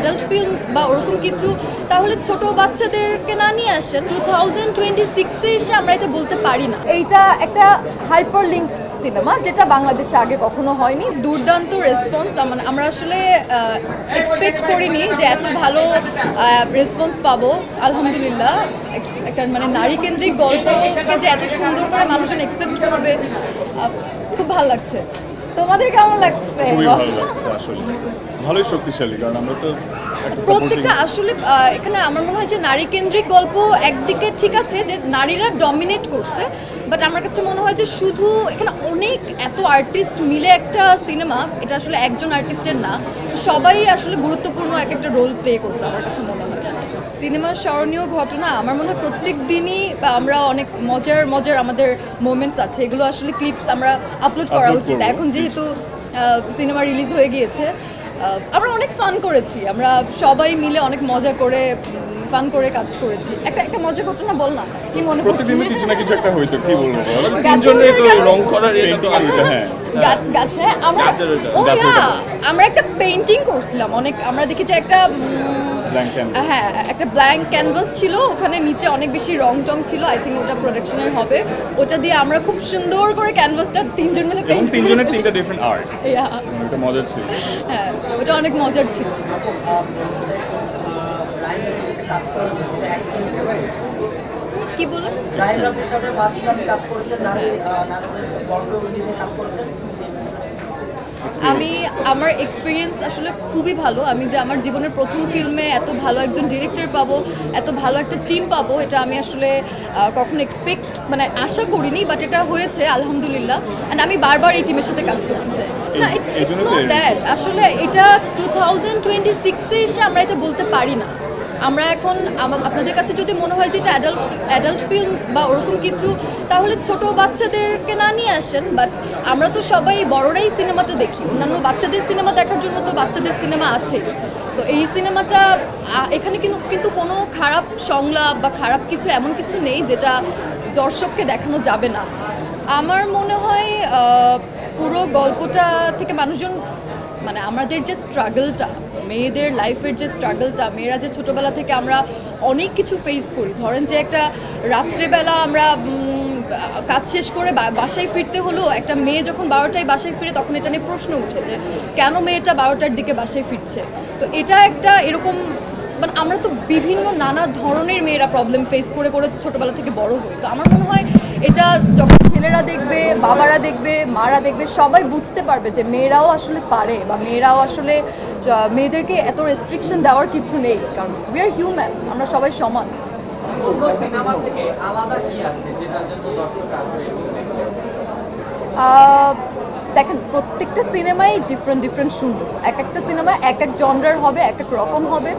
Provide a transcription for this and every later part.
Adult film বা ওরকম কিছু, তাহলে ছোট বাচ্চাদেরকে না নিয়ে আসেন। 2026-এ এসে আমরা এটা বলতে পারি না। এইটা একটা হাইপার লিঙ্ক সিনেমা, যেটা বাংলাদেশে আগে কখনো হয়নি। দুর্দান্ত রেসপন্স, মানে আমরা আসলে এক্সপেক্ট করিনি যে এত ভালো রেসপন্স পাবো। আলহামদুলিল্লাহ, একটা মানে নারী কেন্দ্রিক গল্পকে যে এত সুন্দর করে মানুষজন অ্যাকসেপ্ট করবে, খুব ভালো লাগছে। তোমাদের কেমন লাগছে? খুবই ভালো লাগছে আসলে, ভালোই শক্তিশালী, কারণ আমরা তো প্রত্যেকটা আসলে এখানে আমার মনে হয় যে নারী কেন্দ্রিক গল্প একদিকে ঠিক আছে যে নারীরা ডমিনেট করছে, বাট আমার কাছে মনে হয় যে শুধু এখানে অনেক এত আর্টিস্ট মিলে একটা সিনেমা, এটা আসলে একজন আর্টিস্টের না, সবাই আসলে গুরুত্বপূর্ণ এক একটা রোল প্লে করছে আমার কাছে মনে হয়। সিনেমার স্মরণীয় ঘটনা আমার মনে হয় প্রত্যেক দিনই আমরা অনেক মজার আমাদের মোমেন্টস আছে, এগুলো আসলে ক্লিপস আমরা আপলোড করা উচিত এখন যেহেতু সিনেমা রিলিজ হয়ে গিয়েছে। আমরা অনেক ফান করেছি, আমরা সবাই মিলে অনেক মজা করে ফান করে কাজ করেছি। একটা মজার ঘটনা বল না, কি মনে পড়ছে? প্রতিদিনই কিছু না কিছু একটা হইতো, কি বলবো বলো? তিনজনের তো রং করার এটা হ্যাঁ, গাছে আমরা একটা পেইন্টিং করছিলাম অনেক, আমরা দেখেছি একটা হ্যাঁ একটা ব্ল্যাঙ্ক ক্যানভাস ছিল, ওখানে নিচে অনেক বেশি রং টং ছিল, আই থিঙ্ক ওটা প্রোডাকশনের হবে, ওটা দিয়ে আমরা খুব সুন্দর করে ক্যানভাসটা তিনজন মিলে এবং তিনজনের তিনটা ডিফারেন্ট আর্ট, ইয়া এটা মজার ছিল। হ্যাঁ, ওটা অনেক মজার ছিল। কি বলো? আমি আমার এক্সপিরিয়েন্স আসলে খুবই ভালো। আমি যে আমার জীবনের প্রথম ফিল্মে এত ভালো একজন ডিরেক্টর পাবো, এত ভালো একটা টিম পাবো, এটা আমি আসলে কখনো মানে আশা করিনি, বাট এটা হয়েছে আলহামদুলিল্লাহ। অ্যান্ড আমি বারবার এই টিমের সাথে কাজ করতে চাই। না, ইটস নট দ্যাট, আসলে এটা 2026-এ এসে আমরা এটা বলতে পারি না। আমরা এখন আপনাদের কাছে যদি মনে হয় যে এটা অ্যাডাল্ট ফিল্ম বা ওরকম কিছু, তাহলে ছোট বাচ্চাদেরকে না নিয়ে আসেন। বাট আমরা তো সবাই বড়রাই সিনেমাটা দেখি, অন্যান্য বাচ্চাদের সিনেমা দেখার জন্য তো বাচ্চাদের সিনেমা আছে। তো এই সিনেমাটা এখানে কিন্তু কোনো খারাপ সংলাপ বা খারাপ কিছু এমন কিছু নেই যেটা দর্শককে দেখানো যাবে না। আমার মনে হয় পুরো গল্পটা থেকে মানুষজন মানে আমাদের যে স্ট্রাগলটা, মেয়েদের লাইফের যে স্ট্রাগলটা, মেয়েরা যে ছোটোবেলা থেকে আমরা অনেক কিছু ফেস করি, ধরেন যে একটা রাত্রেবেলা আমরা কাজ শেষ করে বাসায় ফিরতে হলো, একটা মেয়ে যখন 12টায় বাসায় ফিরে তখন এটা নিয়ে প্রশ্ন উঠে যে কেন মেয়েটা 12টার দিকে বাসায় ফিরছে। তো এটা একটা এরকম মানে আমরা তো বিভিন্ন নানা ধরনের মেয়েরা প্রবলেম ফেস করে করে ছোটোবেলা থেকে বড় হই। তো আমার মনে হয় এটা যখন ছেলেরা দেখবে, বাবারা দেখবে, মারা দেখবে, সবাই বুঝতে পারবে যে মেয়েরাও আসলে পারে, বা মেয়েরাও আসলে মেয়েদেরকে এত রেস্ট্রিকশন দেওয়ার কিছু নেই, কারণ উই আর হিউম্যান, আমরা সবাই সমান। দেখেন, প্রত্যেকটা সিনেমাই ডিফারেন্ট সুন্দর, এক একটা সিনেমা এক এক জনরার হবে, এক এক রকম হবে,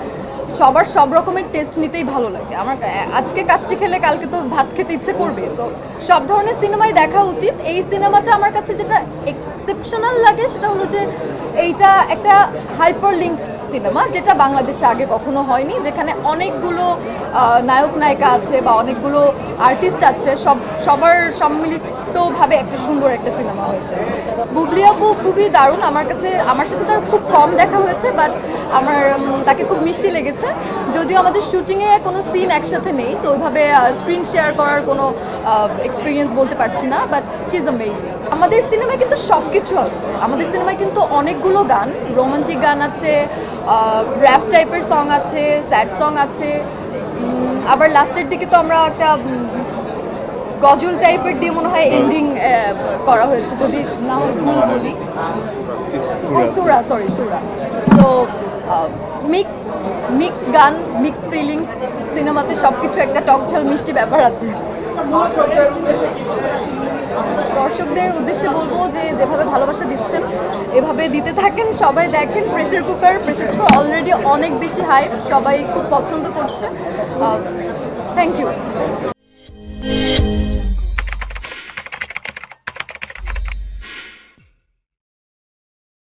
সবার সব রকমের টেস্ট নিতেই ভালো লাগে। আমার আজকে কাচ্চি খেলে কালকে তো ভাত খেতে ইচ্ছে করবে, সো সব ধরনের সিনেমাই দেখা উচিত। এই সিনেমাটা আমার কাছে যেটা এক্সেপশনাল লাগে সেটা হলো যে এইটা একটা হাইপার লিঙ্ক সিনেমা, যেটা বাংলাদেশে আগে কখনো হয়নি, যেখানে অনেকগুলো নায়ক নায়িকা আছে বা অনেকগুলো আর্টিস্ট আছে, সবার সম্মিলিতভাবে একটা সুন্দর একটা সিনেমা হয়েছে। বুবলি আপু খুবই দারুণ, আমার সাথে তার খুব কম দেখা হয়েছে, বাট আমার তাকে খুব মিষ্টি লেগেছে। যদিও আমাদের শুটিংয়ে কোনো সিন একসাথে নেই, তো ওইভাবে স্ক্রিন শেয়ার করার কোনো এক্সপিরিয়েন্স বলতে পারছি না, বাট শি ইজ অ্যামেজিং। আমাদের সিনেমায় কিন্তু সব কিছু আছে, আমাদের সিনেমায় কিন্তু অনেকগুলো গান, রোমান্টিক গান আছে, র্যাপ টাইপের সং আছে, স্যাড সং আছে, আবার লাস্টের দিকে তো আমরা একটা গজল টাইপের দিয়ে মনে হয় এন্ডিং করা হয়েছে, যদি না ভুল বলি, সুরা। তো মিক্স গান, মিক্স ফিলিংস, সিনেমাতে সব কিছু একটা টকঝাল মিষ্টি ব্যাপার আছে। দর্শকদের উদ্দেশ্যে বলবো যে যেভাবে ভালোবাসা দিচ্ছেন এভাবে দিতে থাকেন, সবাই দেখেন। প্রেসার কুকার অলরেডি অনেক বেশি হাইপ, সবাই খুব পছন্দ করছে। Thank you.